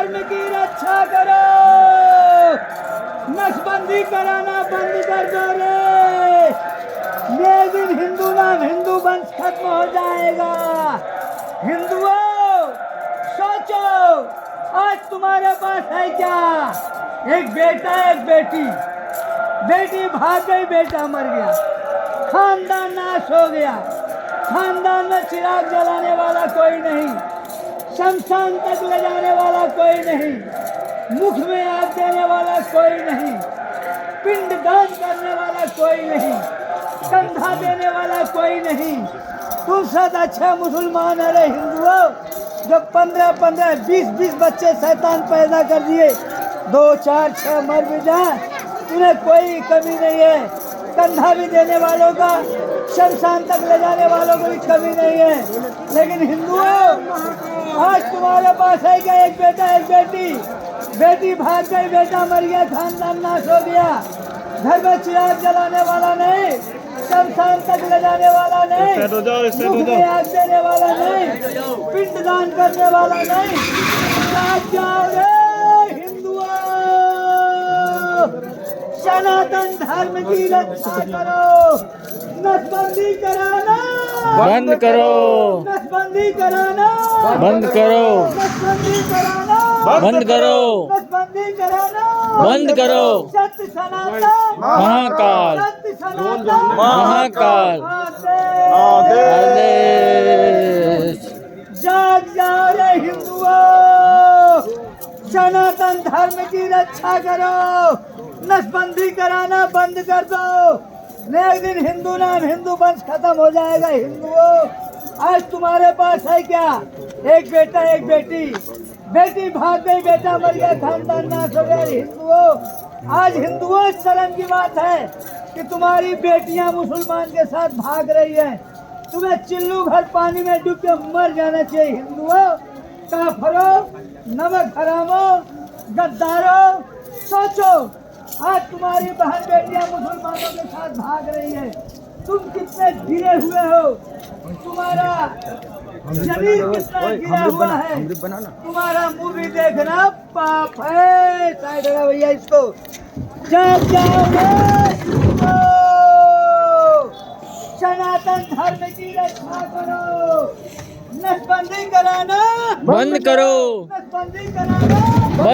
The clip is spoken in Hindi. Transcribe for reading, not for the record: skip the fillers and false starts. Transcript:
धर्म की रक्षा करो, नसबंदी कराना बंद कर दो रे। ये दिन हिंदू नाम हिंदू वंश खत्म हो जाएगा। हिंदुओं सोचो, आज तुम्हारे पास है क्या? एक बेटा एक बेटी, बेटी भाग गई, बेटा मर गया, खानदान नाश हो गया। खानदान में चिराग जलाने वाला कोई नहीं, शमशान तक ले जाने वाला कोई नहीं, मुख में आग देने वाला कोई नहीं, पिंड दान करने वाला कोई नहीं, कंधा देने वाला कोई नहीं। तुम सब अच्छे मुसलमान है रे हिंदुओं, जो 15-15, 20-20 बच्चे शैतान पैदा कर दिए, 2, 4, 6 मर भी जाए, तुम्हें कोई कमी नहीं है। कंधा भी देने वालों का, शमशान तक ले जाने वालों को भी कमी नहीं है। लेकिन हिंदुओं, आज तुम्हारे पास है क्या? एक बेटा एक बेटी, बेटी भाग गई, बेटा मर गया, खानदान नाश हो गया। घर में चिराग जलाने वाला नहीं, शमशान तक ले जाने वाला नहीं, मुख में आग देने वाला नहीं, पिंड दान करने वाला नहीं। जाग जाओ रे हिंदुओं, सनातन धर्म की रक्षा करो, नसबंदी कराना बंद करो, नसबंदी कराना बंद करो, नसबंदी कराना बंद करो, नसबंदी कराना बंद करो। सत्य सनातन महाकाल, सत्य सनातन महाकाल आदेश। आदेश। जाग जाओ रे हिंदुओं, सनातन धर्म की रक्षा करो, नसबंदी कराना बंद कर दो। एक दिन हिंदू नाम हिंदू वंश खत्म हो जाएगा। हिंदुओं, आज तुम्हारे पास है क्या? एक बेटा एक बेटी, बेटी भाग गई, बेटा मर गया, खानदान नाश हो गया। हिंदुओं, आज हिंदुओं शर्म की बात है कि तुम्हारी बेटियां मुसलमान के साथ भाग रही हैं। तुम्हें चिल्लू भर पानी में डूब के मर जाना चाहिए। हिंदुओं, काफरों, नमक हरामों, गद्दारों, सोचो, आज तुम्हारी बहन बेटियां मुसलमानों के साथ भाग रही है। तुम कितने गिरे हुए हो, तुम्हारा शरीर कितना गिरा हुआ है, तुम्हारा मुंह भी देखना पाप है। साइड लगा भैया इसको। जाग जाओ रे हिंदुओं, सनातन धर्म की रक्षा करो, नसबंदी कराना बंद करो, नसबंदी कराना